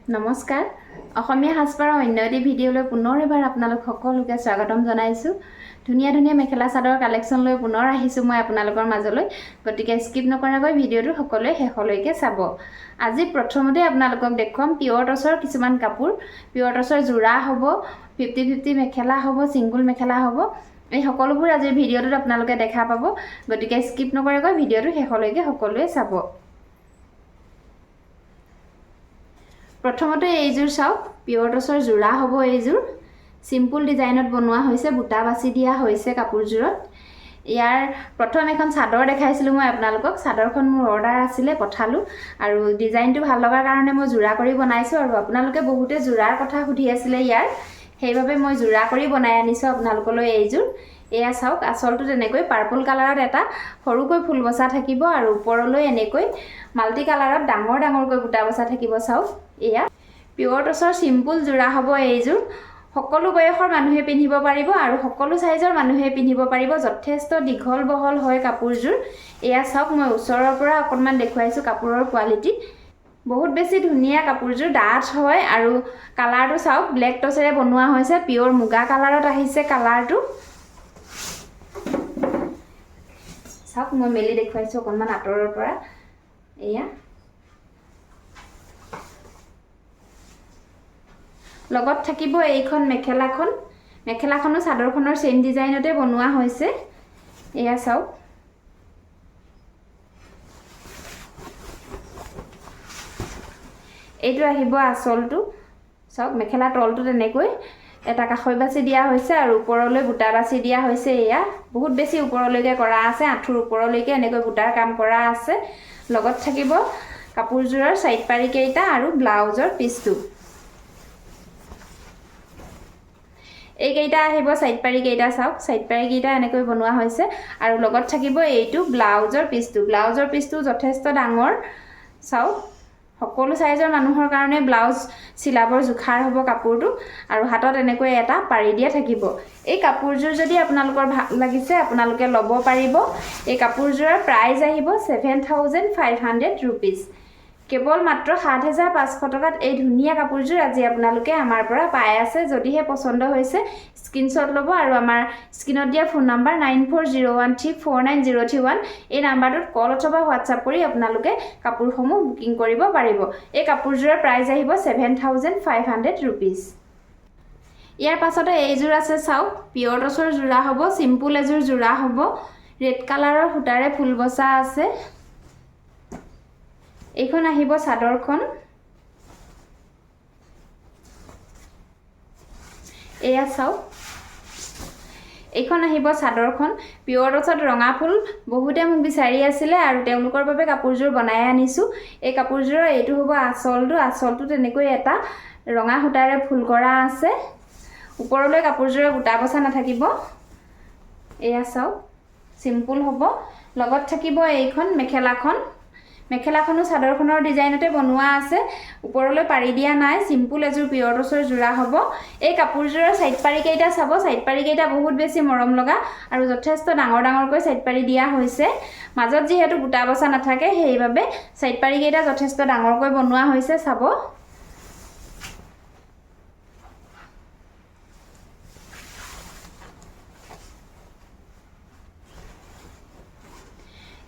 নমস্কাৰ অসমীয়া সাজপাৰৰ অন্য এটি ভিডিঅ'লৈ পুনৰ এবাৰ আপোনালোক সকলোকে স্বাগতম জনাইছোঁ। ধুনীয়া ধুনীয়া মেখেলা চাদৰ কালেকশ্যন লৈ পুনৰ আহিছোঁ মই আপোনালোকৰ মাজলৈ। গতিকে স্কিপ নকৰাকৈ ভিডিঅ'টো সকলোৱে শেষলৈকে চাব। আজি প্ৰথমতে আপোনালোকক দেখুৱাম পিয়ৰ টচৰ কিছুমান কাপোৰ। পিয়ৰ টচৰ যোৰা হ'ব, 50-50 মেখেলা হ'ব, ছিংগুল মেখেলা হ'ব। এই সকলোবোৰ আজিৰ ভিডিঅ'টোত আপোনালোকে দেখা পাব। গতিকে স্কিপ নকৰাকৈ ভিডিঅ'টো শেষলৈকে সকলোৱে চাব। প্ৰথমতে এইযোৰ চাওক, পিয়ৰ টচৰ যোৰা হ'ব। এইযোৰ সিম্পল ডিজাইনত বনোৱা হৈছে, বুটা বাছি দিয়া হৈছে কাপোৰযোৰত। ইয়াৰ প্ৰথম এখন চাদৰ দেখাইছিলোঁ মই আপোনালোকক। চাদৰখন মোৰ অৰ্ডাৰ আছিলে, পঠালোঁ আৰু ডিজাইনটো ভাল লগাৰ কাৰণে মই যোৰা কৰি বনাইছোঁ। আৰু আপোনালোকে বহুতে যোৰাৰ কথা সুধি আছিলে ইয়াৰ, সেইবাবে মই যোৰা কৰি বনাই আনিছোঁ আপোনালোকলৈ এইযোৰ। এয়া চাওক, আঁচলটো তেনেকৈ পাৰ্পল কালাৰত এটা সৰুকৈ ফুল বচা থাকিব আৰু ওপৰলৈ এনেকৈ মাল্টি কালাৰত ডাঙৰ ডাঙৰকৈ বুটা বচা থাকিব। চাওক, এয়া পিয়ৰ টচৰ চিম্পুল যোৰা হ'ব এইযোৰ। সকলো বয়সৰ মানুহে পিন্ধিব পাৰিব আৰু সকলো সাইজৰ মানুহে পিন্ধিব পাৰিব। যথেষ্ট দীঘল বহল হয় কাপোৰযোৰ। এয়া চাওক, মই ওচৰৰ পৰা অকণমান দেখুৱাইছোঁ কাপোৰৰ কোৱালিটি। বহুত বেছি ধুনীয়া কাপোৰযোৰ, ডাঠ হয় আৰু কালাৰটো চাওক, ব্লেক টচেৰে বনোৱা হৈছে। পিয়ৰ মুগা কালাৰত আহিছে কালাৰটো। চাওক, মই মেলি দেখুৱাইছোঁ অকণমান আঁতৰৰ পৰা। এয়া লগত থাকিব এইখন মেখেলাখন। মেখেলাখনো চাদৰখনৰ সেম ডিজাইনতে বনোৱা হৈছে। এয়া চাওক, এইটো আহিব আঁচলটো। চাওক, মেখেলা তলটো তেনেকৈ এটা কাষৈ বাছি দিয়া হৈছে আৰু ওপৰলৈ বুটা বাছি দিয়া হৈছে। এয়া বহুত বেছি ওপৰলৈকে কৰা আছে, আঁঠুৰ ওপৰলৈকে এনেকৈ বুটাৰ কাম কৰা আছে। লগত থাকিব কাপোৰযোৰৰ সাইড পাৰি কেইটা আৰু ব্লাউজৰ পিচটো। এইকেইটা আহিব সাইড পাৰি কেইটা। চাওক, সাইড পাৰি কেইটা এনেকৈ বনোৱা হৈছে আৰু লগত থাকিব এইটো ব্লাউজৰ পিচটো। ব্লাউজৰ পিচটো যথেষ্ট ডাঙৰ। চাওক, সকলো সাইজৰ মানুহৰ কাৰণে ব্লাউজ চিলাবৰ জোখাৰ হ'ব কাপোৰটো। আৰু হাতত এনেকৈ এটা পাৰি দিয়া থাকিব। এই কাপোৰযোৰ যদি আপোনালোকৰ ভাল লাগিছে আপোনালোকে ল'ব পাৰিব। এই কাপোৰযোৰৰ প্ৰাইচ আহিব 7,500 ৰুপিজ। কেৱল মাত্ৰ 7,500 টকাত এই ধুনীয়া কাপোৰযোৰ আজি আপোনালোকে আমাৰ পৰা পাই আছে। যদিহে পচন্দ হৈছে স্ক্ৰীনশ্বট ল'ব আৰু আমাৰ স্ক্ৰীনত দিয়া ফোন নম্বৰ 9401349031 এই নাম্বাৰটোত কল অথবা হোৱাটছআপ কৰি আপোনালোকে কাপোৰসমূহ বুকিং কৰিব পাৰিব। এই কাপোৰযোৰৰ প্ৰাইচ আহিব 7,500 ৰুপিজ। ইয়াৰ পাছতে এইযোৰ আছে। চাওক, পিয়ৰ টচৰ যোৰা হ'ব, চিম্পুল এযোৰ যোৰা হ'ব। ৰেড কালাৰৰ সূতাৰে ফুল বচা আছে। এইখন আহিব চাদৰখন। এয়া চাওক, এইখন আহিব চাদৰখন। পিয়ৰ টচত ৰঙা ফুল বহুতে মোক বিচাৰি আছিলে আৰু তেওঁলোকৰ বাবে কাপোৰযোৰ বনাই আনিছোঁ। এই কাপোৰযোৰৰ এইটো হ'ব আঁচলটো। আঁচলটো তেনেকৈ এটা ৰঙা সূতাৰে ফুল কৰা আছে। ওপৰলৈ কাপোৰযোৰৰ বুটা বচা নাথাকিব। এয়া চাওক, চিম্পুল হ'ব। লগত থাকিব এইখন মেখেলাখন। মেখেলাখনো চাদৰখনৰ ডিজাইনতে বনোৱা আছে, ওপৰলৈ পাৰি দিয়া নাই। চিম্পুল এযোৰ পিয়ৰ টচৰ যোৰা হ'ব। এই কাপোৰযোৰৰ সাইড পাৰি কেইটা চাব, সাইড পাৰি কেইটা বহুত বেছি মৰম লগা আৰু যথেষ্ট ডাঙৰ ডাঙৰকৈ সাইড পাৰি দিয়া হৈছে। মাজত যিহেতু বুটা বচা নাথাকে সেইবাবে সাইড পাৰি কেইটা যথেষ্ট ডাঙৰকৈ বনোৱা হৈছে। চাব,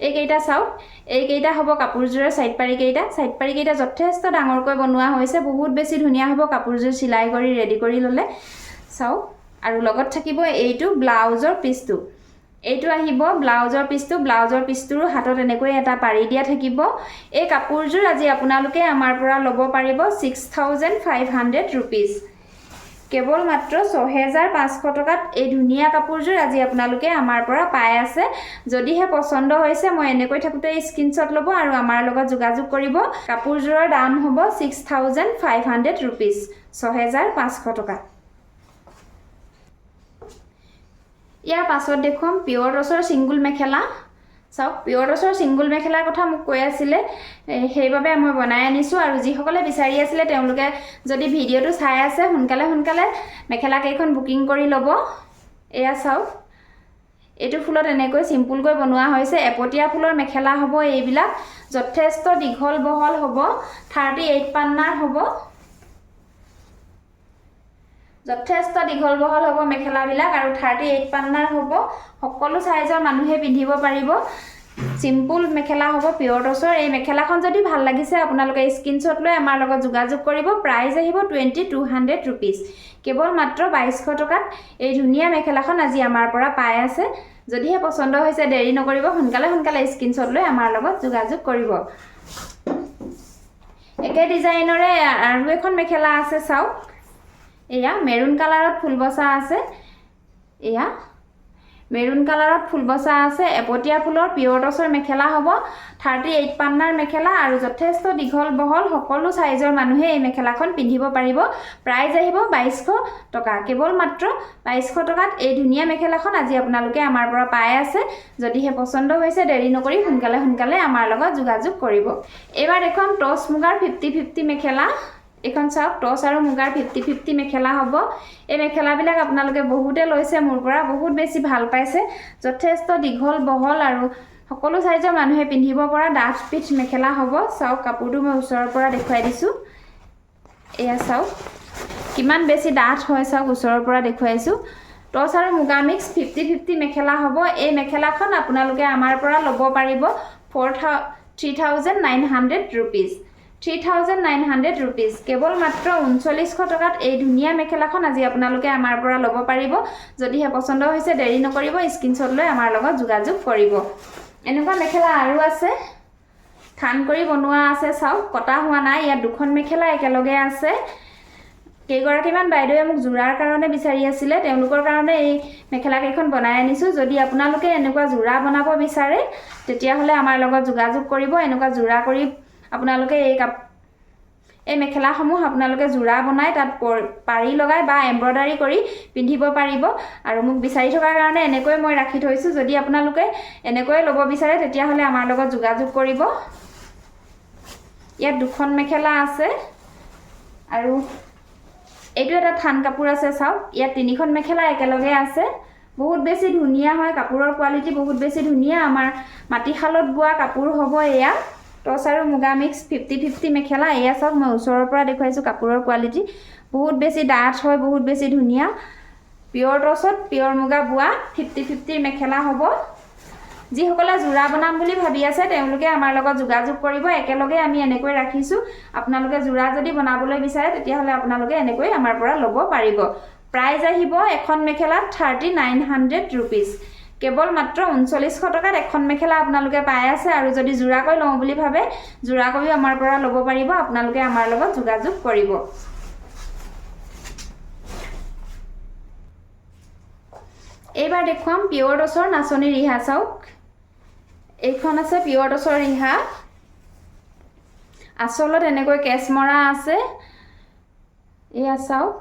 এইকেইটা চাওক, এইকেইটা হ'ব কাপোৰযোৰৰ সাইড পাৰি কেইটা। সাইড পাৰি কেইটা যথেষ্ট ডাঙৰকৈ বনোৱা হৈছে। বহুত বেছি ধুনীয়া হ'ব কাপোৰযোৰ চিলাই কৰি ৰেডি কৰি ল'লে। চাওক, আৰু লগত থাকিব এইটো ব্লাউজৰ পিচটো। এইটো আহিব ব্লাউজৰ পিচটো। ব্লাউজৰ পিচটোৰো হাতত এনেকৈ এটা পাৰি দিয়া থাকিব। এই কাপোৰযোৰ আজি আপোনালোকে আমাৰ পৰা ল'ব পাৰিব 6,500 ৰুপিজ। কেৱল মাত্ৰ 6,500 টকাত এই ধুনীয়া কাপোৰযোৰ আজি আপোনালোকে আমাৰ পৰা পাই আছে। যদিহে পচন্দ হৈছে মই এনেকৈ থাকোঁতে স্ক্ৰীনশ্বট ল'ব আৰু আমাৰ লগত যোগাযোগ কৰিব। কাপোৰযোৰৰ দাম হ'ব 6,500 ৰুপিজ, 6,500 টকা। ইয়াৰ পাছত দেখুৱাম পিয়ৰ টচৰ ছিংগুল মেখেলা। চাওক, পিয়ৰ টচৰ ছিংগুল মেখেলাৰ কথা মোক কৈ আছিলে, সেইবাবে মই বনাই আনিছোঁ। আৰু যিসকলে বিচাৰি আছিলে তেওঁলোকে যদি ভিডিঅ'টো চাই আছে সোনকালে সোনকালে মেখেলাকেইখন বুকিং কৰি ল'ব। এয়া চাওক, এইটো ফুলত এনেকৈ চিম্পুলকৈ বনোৱা হৈছে। এপতীয়া ফুলৰ মেখেলা হ'ব এইবিলাক। যথেষ্ট দীঘল বহল হ'ব, 38 পান্নাৰ হ'ব। যথেষ্ট দীঘল বহল হ'ব মেখেলাবিলাক আৰু 38 পান্নাৰ হ'ব সকলো সাইজৰ মানুহে পিন্ধিব পাৰিব সিম্পল মেখেলা হ'ব পিয়ৰ টছৰ এই মেখেলাখন যদি ভাল লাগিছে আপোনালোকে স্ক্ৰিনশ্বট লৈ আমাৰ লগত যোগাযোগ কৰিব প্ৰাইস আহিব 2200 रुपीस কেৱল মাত্ৰ 2200 টকাত এই ধুনিয়া মেখেলাখন আজি আমাৰ পৰা পাই আছে যদিহে পছন্দ হৈছে দেৰি নকৰিব সোনকালে স্ক্ৰিনশ্বট লৈ আমাৰ লগত যোগাযোগ কৰিব একে ডিজাইনৰে আৰু এখন মেখেলা আছে চাওক এয়া মেৰুন কালাৰত ফুল বসা আছে এয়া মেৰুন কালাৰত ফুল বসা আছে এপটিয়া ফুলৰ পিয়ৰ টছৰ মেখেলা হ'ব 38 পান্নাৰ মেখেলা আৰু যথেষ্ট দীঘল বহল সকলো সাইজৰ মানুহে এই মেখেলাখন পিন্ধিব পাৰিব প্ৰাইস আহিব 2200 টকা কেৱল মাত্ৰ 2200 টকাত এই ধুনিয়া মেখেলাখন আজি আপোনালোকে আমাৰ পৰা পাই আছে যদিহে পছন্দ হৈছে দেৰি নকৰি সোনকালে আমাৰ লগত যোগাযোগ কৰিব এবাৰ দেখুৱাম টছ মুগাৰ 50-50 মেখেলা এখন চাওক টছ আৰু মুগাৰ 50-50 মেখেলা হ'ব এই মেখেলাবিলাক আপোনালোকে বহুতে লৈছে মোৰ পৰা বহুত বেছি ভাল পাইছে যথেষ্ট দীঘল বহল আৰু সকলো সাইজৰ মানুহে পিন্ধিব পৰা ডাঠ পিঠ মেখেলা হ'ব চাওক কাপোৰটো মই ওচৰৰ পৰা দেখুৱাই দিছো এয়া চাওক কিমান বেছি ডাঠ হয় চাওক ওচৰৰ পৰা দেখুৱাইছো টছ আৰু মুগা মিক্স 50-50 মেখেলা হ'ব এই মেখেলাখন আপোনালোকে আমাৰ পৰা ল'ব পাৰিব 3900 रुपीस 3900 रुपीस কেৱল মাত্ৰ 3900 টকাত এই ধুনিয়া মেখেলাখন আজি আপোনালোকে আমাৰ পৰা ল'ব পাৰিব যদিহে পছন্দ হৈছে দেৰি নকৰিব স্ক্ৰিনশ্বট লৈ আমাৰ লগত যোগাযোগ কৰিব এনেকুৱা মেখেলা আৰু আছে থান কৰি বনোৱা আছে চাওক কটা হোৱা নাই ইয়াত দুখন মেখেলা একেলগে আছে কেইগৰাকীমান বাইদেৱে মোক জোৰাৰ কাৰণে বিচাৰি আছিল তেওঁলোকৰ কাৰণে এই মেখেলা কেইখন বনাই আনিছো যদি আপোনালোকে এনেকুৱা জোৰা বনাব বিচাৰে তেতিয়া হলে আমাৰ লগত যোগাযোগ কৰিব এনেকুৱা জোৰা কৰি আপোনালোকে এই মেখেলাসমূহ আপোনালোকে জোৰা বনাই তাত পাৰি লগাই বা এমব্ৰয়ডাৰী কৰি পিন্ধিব পাৰিব আৰু মোক বিচাৰি থকাৰ কাৰণে এনেকৈ মই ৰাখি থৈছো যদি আপোনালোকে এনেকৈ ল'ব বিচাৰে তেতিয়া হলে আমাৰ লগত যোগাযোগ কৰিব ইয়াত দুখন মেখেলা আছে আৰু এইটো এটা থান কাপোৰ আছে চাওক ইয়াত তিনিখন মেখেলা একেলগে আছে বহুত বেছি ধুনিয়া হয় কাপোৰৰ কোৱালিটি বহুত বেছি ধুনিয়া আমাৰ মাটিশালত বোৱা কাপোৰ হ'ব এয়া টছ আৰু মুগা মিক্স 50-50 মেখেলা এয়া চাওক মই ওচৰৰ পৰা দেখুৱাইছো কাপোৰৰ কোৱালিটি বহুত বেছি ডাঠ হয় বহুত বেছি ধুনিয়া পিয়ৰ টছত পিয়ৰ মুগা বোৱা 50-50 মেখেলা হ'ব যিসকলে জোৰা বনাম বুলি ভাবি আছে তেওঁলোকে আমাৰ লগত যোগাযোগ কৰিব একেলগে আমি এনেকৈ ৰাখিছো আপোনালোকে জোৰা যদি বনাবলৈ বিচাৰে তেতিয়া হলে আপোনালোকে এনেকৈ আমাৰ পৰা ল'ব পাৰিব প্ৰাইস আহিব এখন মেখেলাত 3900 रुपीस কেৱল মাত্ৰ 3900 টকাত এখন মেখেলা আপোনালোকে পাই আছে আৰু যদি জোৰাকৈ লওঁ বুলি ভাবে জোৰাকৈও আমাৰ পৰা ল'ব পাৰিব আপোনালোকে আমাৰ লগত যোগাযোগ কৰিব এইবাৰ দেখুৱাম পিয়ৰ টছৰ নাচনি ৰিহা চাওক এইখন আছে পিয়ৰ টছৰ ৰিহা আসলত এনেকৈ কেছ মৰা আছে এয়া চাওক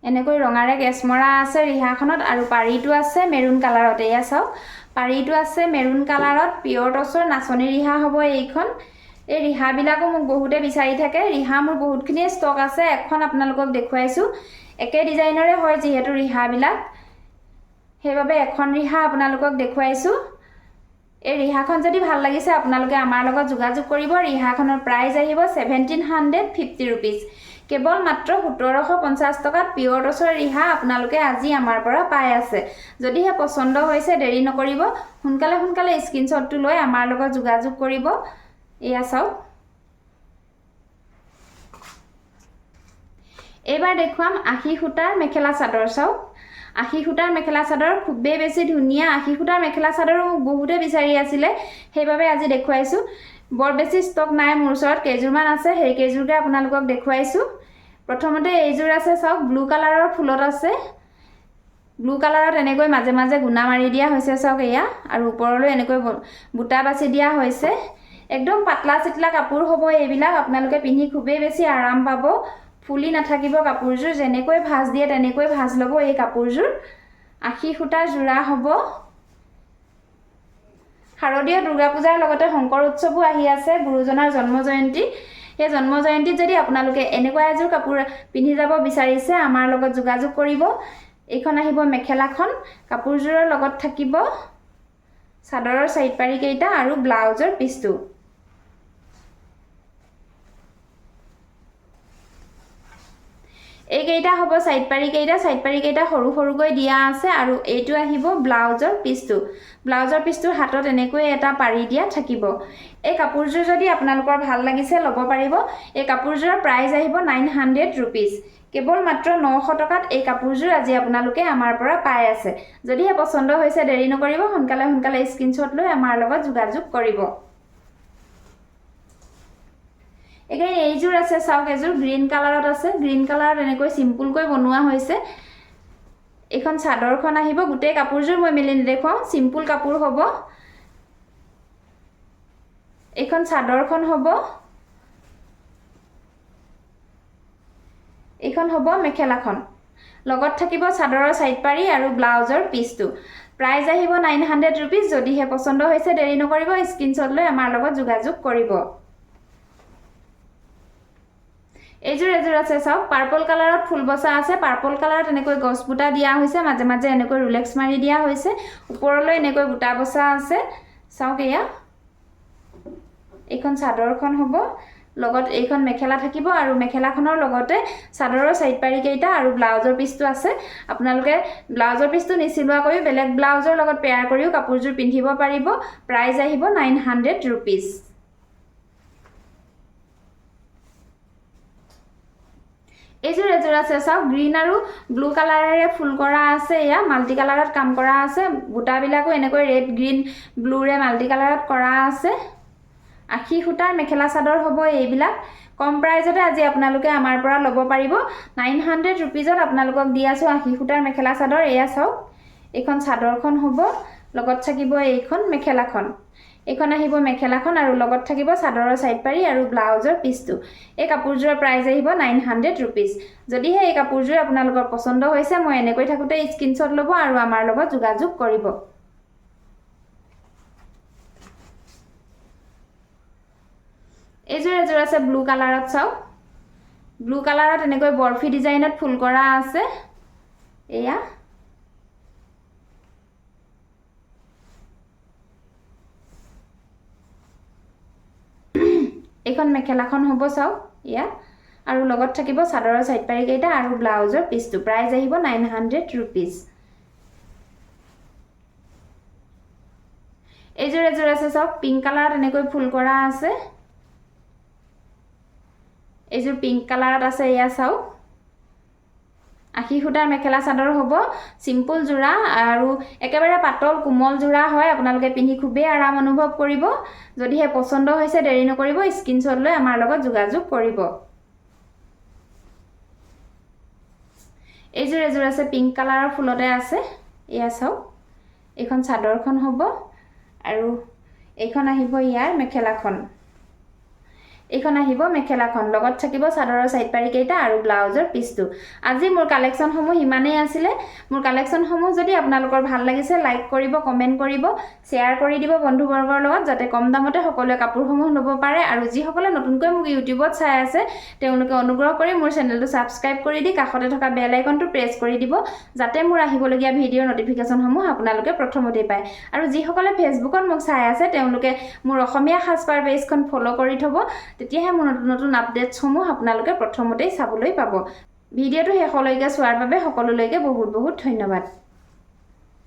এনেকৈ ৰঙাৰে কেছ মৰা আছে ৰিহাখনত আৰু পাৰীটো আছে মেৰুন কালাৰত এয়া চাওক পাৰীটো আছে মেৰুন কালাৰত পিয়ৰ টছৰ নাচনি ৰিহা হ'ব এইখন এই ৰিহা বিলাকো মোক বহুতে বিচাৰি থাকে ৰিহা মোৰ বহুতখিনি ষ্টক আছে এখন আপোনালোকক দেখুৱাইছো একে ডিজাইনৰে হয় যিহেতু ৰিহা বিলাক সেইবাবে এখন ৰিহা আপোনালোকক দেখুৱাইছো এই ৰিহাখন যদি ভাল লাগিছে আপোনালোকে আমাৰ লগত যোগাযোগ কৰিব ৰিহাখনৰ প্ৰাইস আহিব 1750 रुपीस কেৱল মাত্ৰ 1750 টকাত পিয়ৰ টছৰ ৰিহা আপোনালোকে আজি আমাৰ পৰা পাই আছে যদিহে পছন্দ হৈছে দেৰি নকৰিব সোনকালে স্ক্ৰিনশ্বটটো লৈ আমাৰ লগত যোগাযোগ কৰিব এয়া চাওক এবাৰ দেখুৱাম আশী সূতাৰ মেখেলা চাদৰ চাওক আশী সূতাৰ মেখেলা চাদৰ খুবেই বেছি ধুনিয়া আশী সূতাৰ মেখেলা চাদৰ মোক বহুতে বিচাৰি আছিল সেইবাবে আজি দেখুৱাইছো বৰ বেছি ষ্টক নাই মোৰ ওচৰত কেইজোৰমান আছে সেই কেইজোৰকে আপোনালোকক দেখুৱাইছো প্ৰথমতে এইজোৰ আছে চাওক ব্লু কালাৰৰ ফুলত আছে ব্লু কালাৰত এনেকৈ মাজে মাজে গুণা মাৰি দিয়া হৈছে চাওক এয়া আৰু ওপৰলৈ এনেকৈ বুটা বাছি দিয়া হৈছে একদম পাতলা চিতলা কাপোৰ হ'ব এইবিলাক আপোনালোকে পিন্ধি খুবেই বেছি আৰাম পাব ফুলি নাথাকিব কাপোৰজোৰ যেনেকৈ ভাঁজ দিয়ে তেনেকৈ ভাঁজ ল'ব এই কাপোৰজোৰ আশী সূতাৰ জোৰা হ'ব শাৰদীয় দুৰ্গা পূজাৰ লগতে শংকৰ উৎসৱো আহি আছে গুৰুজনাৰ জন্ম জয়ন্তী এই জন্ম জয়ন্তীত যদি আপোনালোকে এনেকুৱা এযোৰ কাপোৰ পিন্ধি যাব বিচাৰিছে আমাৰ লগত যোগাযোগ কৰিব এইখন আহিব মেখেলাখন কাপোৰজোৰৰ লগত থাকিব চাদৰৰ সাইড পাৰি কেইটা আৰু ব্লাউজৰ পিছটো এইকেইটা হ'ব সাইড পাৰি কেইটা সৰু সৰুকৈ দিয়া আছে আৰু এইটো আহিব ব্লাউজৰ পিছটো ব্লাউজৰ পিছটোৰ হাতত এনেকৈ এটা পাৰি দিয়া থাকিব এই কাপোৰযোৰ যদি আপোনালোকৰ ভাল লাগিছে ল'ব পাৰিব এই কাপোৰযোৰৰ প্ৰাইস আহিব 900 rupees কেৱল মাত্ৰ 900 টকাত এই কাপোৰযোৰ আজি আপোনালোকে আমাৰ পৰা পাই আছে যদিহে পছন্দ হৈছে দেৰি নকৰিব সোনকালে স্ক্ৰিনশ্বট লৈ আমাৰ লগত যোগাযোগ কৰিব এগে এইযোৰ আছে চাওক এযোৰ গ্ৰীন কালাৰত আছে গ্ৰীন কালাৰত এনেকৈ সিম্পল কৈ বনোৱা হৈছে এখন চাদৰখন আহিব গুটে কাপোৰযোৰ মই মিলি দেখুৱাও সিম্পল কাপোৰ হ'ব এখন চাদৰখন হ'ব এখন হ'ব মেখেলাখন লগত থাকিব চাদৰৰ সাইড পাৰি আৰু ব্লাউজৰ পিছটো প্ৰাইস আহিব 900 rupees যদিহে পছন্দ হৈছে দেৰি নকৰিব স্ক্ৰিনশ্বট লৈ আমাৰ লগত যোগাযোগ কৰিব এযোৰ আছে চাওক পাৰ্পল কালাৰত ফুল বসা আছে পাৰ্পল কালাৰত এনেকৈ গছ বুটা দিয়া হৈছে মাজে মাজে এনেকৈ ৰুলেক্স মাৰি দিয়া হৈছে ওপৰলৈ এনেকৈ বুটা বসা আছে চাওক এয়া এইখন চাদৰখন হ'ব লগত এইখন মেখেলা থাকিব আৰু মেখেলাখনৰ লগতে চাদৰৰ সাইড পাৰি কেইটা আৰু ব্লাউজৰ পিছটো আছে আপোনালোকে ব্লাউজৰ পিছটো নিচিলোৱা কৰি বেলেগ ব্লাউজৰ লগত পেয়াৰ কৰিও কাপোৰযোৰ পিন্ধিব পাৰিব প্ৰাইস আহিব 900 rupees এযোৰ আছে চাওক গ্ৰীন আৰু ব্লু কালাৰেৰে ফুল কৰা আছে এয়া মাল্টি কালাৰত কাম কৰা আছে বুটা বিলাকো এনেকৈ ৰেড গ্ৰীন ব্লুৰে মাল্টি কালাৰত কৰা আছে আখি খুটাৰ মেখেলা চাদৰ হ'ব এইবিলাক কম প্ৰাইজতে আজি আপোনালোকে আমাৰ পৰা ল'ব পাৰিব 900 rupeesত আপোনালোকক দি আছো আখি খুটাৰ মেখেলা চাদৰ এয়া চাওক এইখন চাদৰখন হ'ব লগত থাকিব এইখন মেখেলাখন এখন আহিব মেখেলাখন আৰু লগত থাকিব চাদৰৰ সাইড পাৰি আৰু ব্লাউজৰ পিছটো এই কাপোৰযোৰৰ প্ৰাইস আহিব 900 rupees যদিহে এই কাপোৰযোৰ আপোনালোকৰ পছন্দ হৈছে মই এনেকৈ থাকোতে স্ক্ৰিনশ্বট ল'ব আৰু আমাৰ লগত যোগাযোগ কৰিব এযোৰ আছে ব্লু কালাৰত চাওক ব্লু কালাৰত এনেকৈ বৰফি ডিজাইনত ফুল কৰা আছে এয়া এখন মেখেলাখন হ'ব চাওক ইয়া আৰু লগত থাকিব চাদৰৰ সাইড পাৰি কেইটা আৰু ব্লাউজৰ পিছটো প্ৰাইস আহিব 900 rupees এযোৰ আছে চাওক পিংক কালাৰত এনেকৈ ফুল কৰা আছে এযোৰ পিংক কালাৰত আছে ইয়া চাওক আখি খুটাৰ মেখেলা চাদৰ হ'ব সিম্পল জোৰা আৰু একেবাৰে পাতল কোমল জোৰা হয় আপোনালোকে পিন্ধি খুবেই আৰাম অনুভৱ কৰিব যদিহে পছন্দ হৈছে দেৰি নকৰিব স্ক্ৰিনশ্বট লৈ আমাৰ লগত যোগাযোগ কৰিব এযোৰ আছে পিংক কালাৰৰ ফুলতে আছে এয়া চাওক এখন চাদৰখন হ'ব আৰু এইখন আহিব ইয়াৰ মেখেলাখন এইখন আহিব মেখেলাখন লগত থাকিব চাদৰৰ সাইড পাৰি কেইটা আৰু ব্লাউজৰ পিছটো আজি মোৰ কালেকচন সমূহ ইমানেই আছিল মোৰ কালেকচন সমূহ যদি আপোনালোকৰ ভাল লাগিছে লাইক কৰিব কমেন্ট কৰিব শেয়াৰ কৰি দিব বন্ধু বৰ্গৰ লগত যাতে কম দামতে সকলোৱে কাপোৰ সমূহ ল'ব পাৰে আৰু যি সকলে নতুনকৈ মোক ইউটিউবত চাই আছে তেওঁলোকে অনুগ্ৰহ কৰি মোৰ চেনেলটো সাবস্ক্ৰাইব কৰি দি কাষতে থকা বেল আইকনটো প্ৰেছ কৰি দিব যাতে মোৰ আহিবলগীয়া ভিডিঅ'ৰ নটিফিকেশন সমূহ আপোনালোকে প্ৰথমতে পায় আৰু যি সকলে ফেসবুকত মোক চাই আছে তেওঁলোকে মোৰ অসমীয়া সাজপাৰ পেজখন ফলো কৰি থব তেতিয়াহে মোৰ নতুন আপডেটছ সমূহ আপোনালোকে প্ৰথমতেই চাবলৈ পাব ভিডিঅ'টো শেষলৈকে চোৱাৰ বাবে সকলোলৈকে বহুত ধন্যবাদ